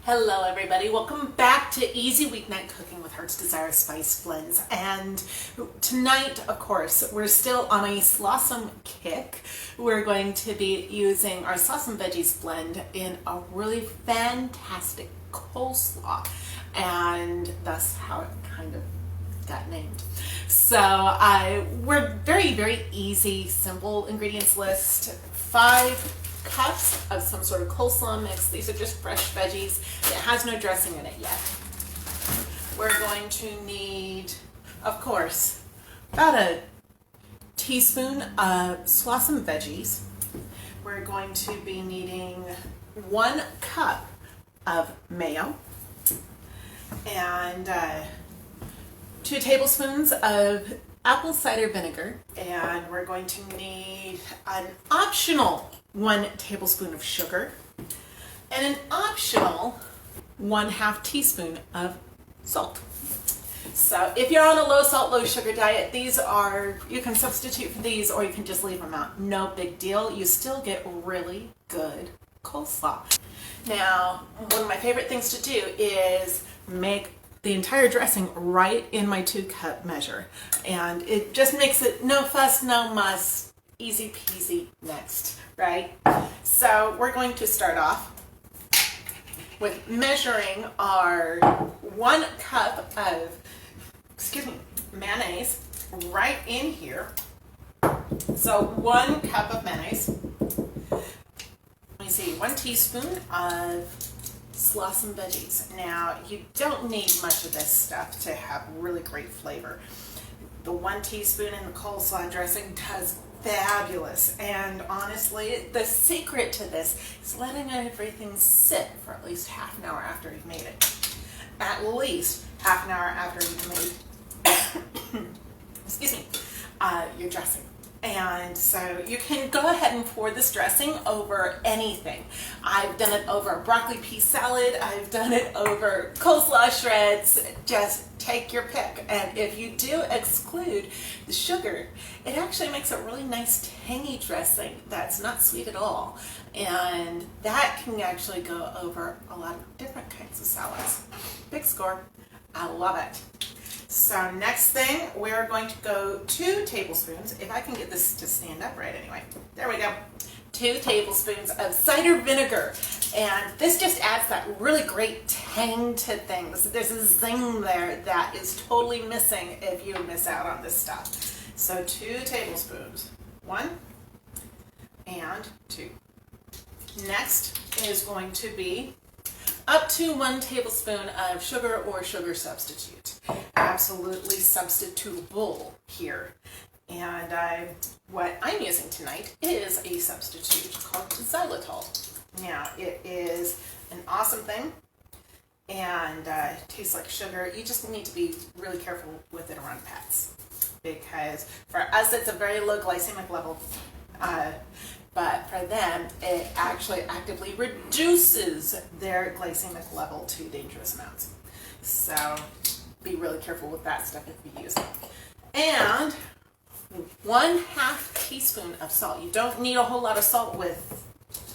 Hello everybody, welcome back to Easy Weeknight Cooking with Heart's Desire Spice Blends. And tonight, of course, we're still on a Slawsome kick. We're going to be using our Slawsome Veggies blend in a really fantastic coleslaw. And that's how it kind of got named. So we're very easy, simple ingredients list. 5 cups of some sort of coleslaw mix. These are just fresh veggies. It has no dressing in it yet. We're going to need, of course, about a teaspoon of Slawsome Veggies. We're going to be needing 1 cup of mayo and 2 tablespoons of apple cider vinegar, and we're going to need an optional 1 tablespoon of sugar and an optional 1/2 teaspoon of salt. So if you're on a low salt, low sugar diet, you can substitute for these or you can just leave them out. No big deal. You still get really good coleslaw. Now, one of my favorite things to do is make the entire dressing right in my 2-cup measure. And it just makes it no fuss, no muss, easy peasy next, right? So we're going to start off with measuring our 1 cup of, mayonnaise right in here. So 1 cup of mayonnaise. Let me see, 1 teaspoon of Slawsome Veggies. Now, you don't need much of this stuff to have really great flavor. The 1 teaspoon in the coleslaw dressing does fabulous, and honestly, the secret to this is letting everything sit for at least half an hour after you've made it. At least half an hour after you've made your dressing. And so you can go ahead and pour this dressing over anything. I've done it over a broccoli pea salad. I've done it over coleslaw shreds. Just take your pick. And if you do exclude the sugar, it actually makes a really nice tangy dressing that's not sweet at all. And that can actually go over a lot of different kinds of salads. Big score. I love it. So next thing, we're going to go 2 tablespoons, if I can get this to stand up right anyway. There we go. 2 tablespoons of cider vinegar. And this just adds that really great tang to things. There's a zing there that is totally missing if you miss out on this stuff. So 2 tablespoons. 1 and 2. Next is going to be up to 1 tablespoon of sugar or sugar substitute. Absolutely substitutable here. And what I'm using tonight is a substitute called xylitol. Now, it is an awesome thing, and it tastes like sugar. You just need to be really careful with it around pets, because for us it's a very low glycemic level, but for them it actually actively reduces their glycemic level to dangerous amounts. So be really careful with that stuff if you use it. And 1/2 teaspoon of salt. You don't need a whole lot of salt with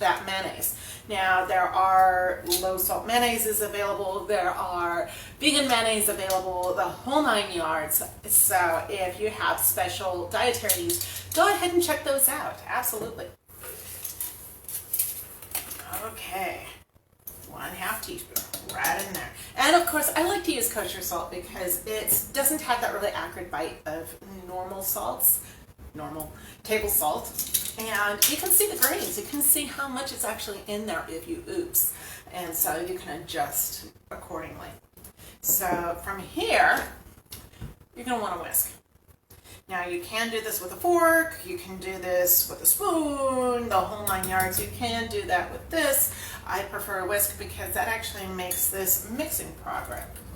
that mayonnaise. Now, there are low salt mayonnaises available, there are vegan mayonnaise available, the whole 9 yards. So if you have special dietary needs, go ahead and check those out. Absolutely. Okay, 1/2 teaspoon right in there. And of course, I like to use kosher salt because it doesn't have that really acrid bite of normal salts, normal table salt. And you can see the grains. You can see how much is actually in there if you oops. And so you can adjust accordingly. So from here, you're going to want to whisk. Now, you can do this with a fork, you can do this with a spoon, the whole 9 yards. You can do that with this. I prefer a whisk because that actually makes this mixing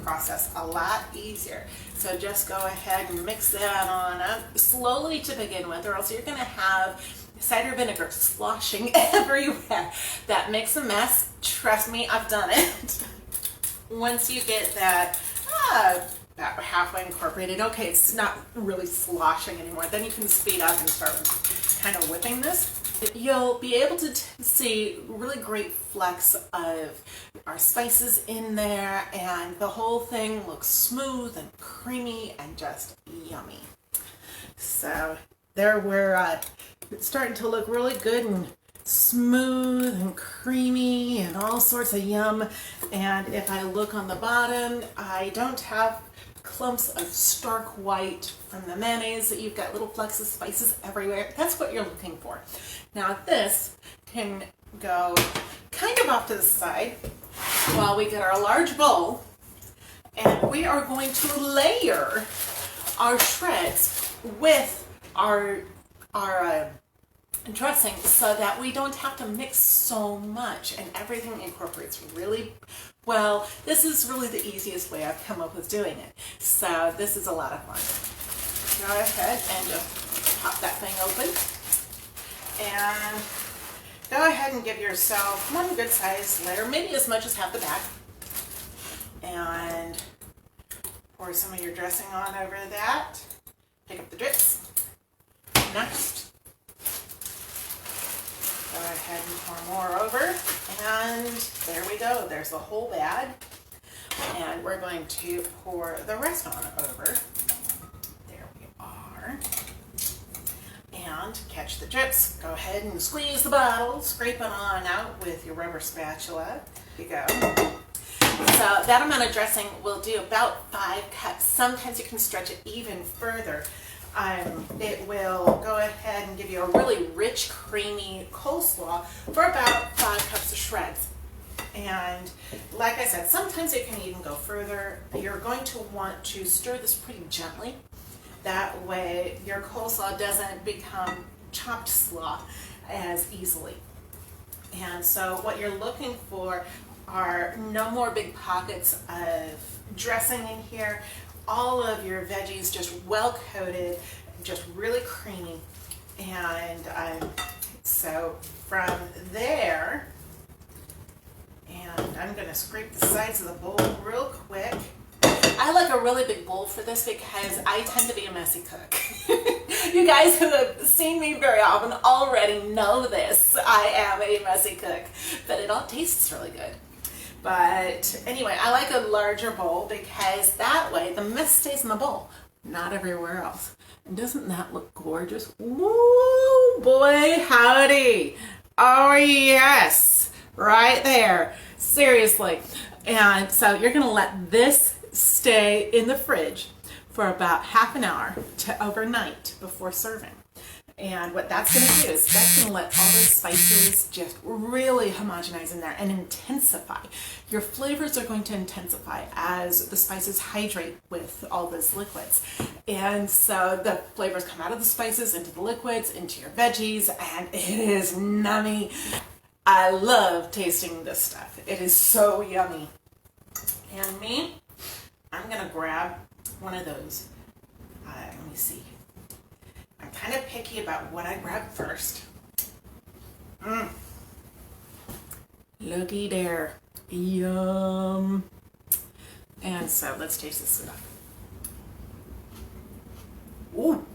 process a lot easier. So just go ahead and mix that on up slowly to begin with, or else you're going to have cider vinegar sloshing everywhere. That makes a mess. Trust me, I've done it. Once you get that about halfway incorporated, okay, it's not really sloshing anymore, then you can speed up and start kind of whipping this. you'll be able to see really great flecks of our spices in there, and the whole thing looks smooth and creamy and just yummy. So there we're it's starting to look really good and smooth and creamy and all sorts of yum. And if I look on the bottom, I don't have clumps of stark white from the mayonnaise. You've got little flecks of spices everywhere. That's what you're looking for. Now this can go kind of off to the side while we get our large bowl, and we are going to layer our shreds with our dressing so that we don't have to mix so much and everything incorporates really well. This is really the easiest way I've come up with doing it. So this is a lot of fun. Go ahead and just pop that thing open. And go ahead and give yourself one good size layer, maybe as much as half the bag. And pour some of your dressing on over that. Pick up the drips. Next, go ahead and pour more over, and there we go. There's the whole bag, and we're going to pour the rest on over. There we are. And catch the drips. Go ahead and squeeze the bottle, scrape it on out with your rubber spatula. There you go. So that amount of dressing will do about 5 cups. Sometimes you can stretch it even further. It will go ahead and give you a really rich, creamy coleslaw for about 5 cups of shreds. And like I said, sometimes it can even go further. You're going to want to stir this pretty gently. That way your coleslaw doesn't become chopped slaw as easily. And so what you're looking for are no more big pockets of dressing in here. All of your veggies just well coated, just really creamy. And so from there, and I'm gonna scrape the sides of the bowl real quick. I like a really big bowl for this because I tend to be a messy cook. You guys who have seen me very often already know this. I am a messy cook, but it all tastes really good. But anyway, I like a larger bowl because that way the mess stays in the bowl, not everywhere else. And doesn't that look gorgeous? Woo, boy, howdy. Oh yes, right there. Seriously. And so you're gonna let this stay in the fridge for about half an hour to overnight before serving. And what that's going to do is that's going to let all those spices just really homogenize in there and intensify. Your flavors are going to intensify as the spices hydrate with all those liquids. And so the flavors come out of the spices into the liquids, into your veggies, and it is nummy. I love tasting this stuff. It is so yummy. And me, I'm going to grab one of those. Let me see. I'm kind of picky about what I grab first. Looky there. Yum. And so let's taste this stuff. Ooh.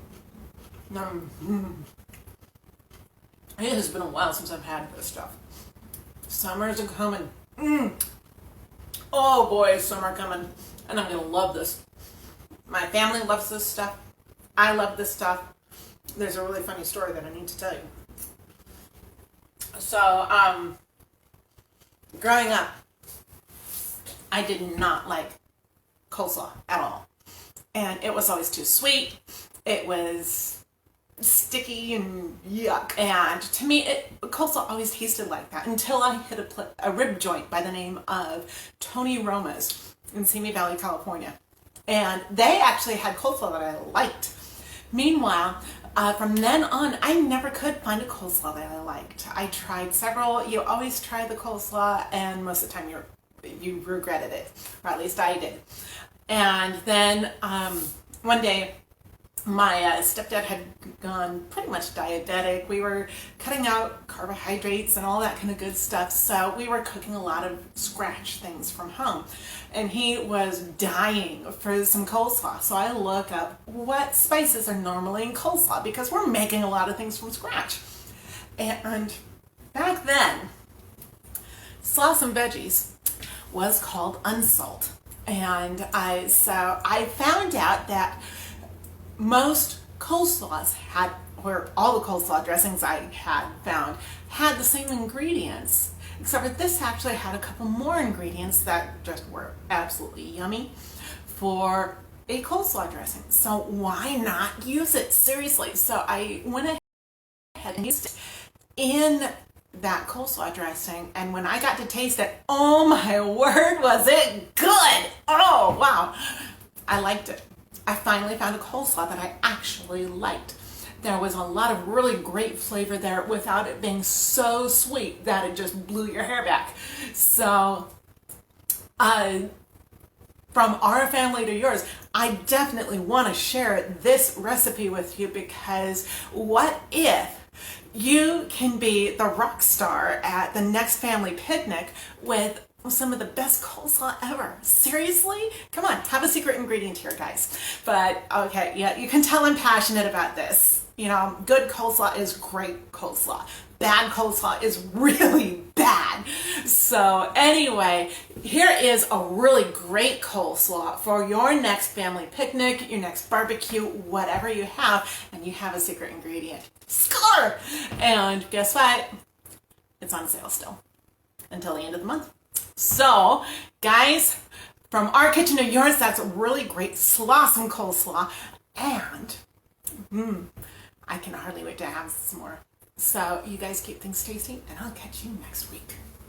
It has been a while since I've had this stuff. Summer's coming. Oh boy, is summer coming. And I'm going to love this. My family loves this stuff. I love this stuff. There's a really funny story that I need to tell you. So, growing up, I did not like coleslaw at all. And it was always too sweet. It was sticky and yuck. And to me, coleslaw always tasted like that until I hit a rib joint by the name of Tony Roma's in Simi Valley, California. And they actually had coleslaw that I liked. Meanwhile, from then on, I never could find a coleslaw that I liked. I tried several. You always try the coleslaw, and most of the time you regretted it, or at least I did. And then one day, my stepdad had gone pretty much diabetic. We were cutting out carbohydrates and all that kind of good stuff, so we were cooking a lot of scratch things from home. And he was dying for some coleslaw. So I look up what spices are normally in coleslaw because we're making a lot of things from scratch. And back then, Slawsome Veggies was called unsalt. And I found out that most coleslaws had, or all the coleslaw dressings I had found, had the same ingredients, except for this actually had a couple more ingredients that just were absolutely yummy for a coleslaw dressing. So why not use it? Seriously. So I went ahead and used it in that coleslaw dressing, and when I got to taste it, oh my word, was it good! Oh wow, I liked it. I finally found a coleslaw that I actually liked. There was a lot of really great flavor there without it being so sweet that it just blew your hair back. So from our family to yours, I definitely want to share this recipe with you, because what if you can be the rock star at the next family picnic with some of the best coleslaw ever? Seriously? Come on, have a secret ingredient here, guys. But okay, yeah, you can tell I'm passionate about this. You know, good coleslaw is great coleslaw. Bad coleslaw is really bad. So anyway, here is a really great coleslaw for your next family picnic, your next barbecue, whatever you have, and you have a secret ingredient. Score! And guess what? It's on sale still until the end of the month. So, guys, from our kitchen to yours, that's really great Slawsome coleslaw. And I can hardly wait to have some more. So you guys keep things tasty, and I'll catch you next week.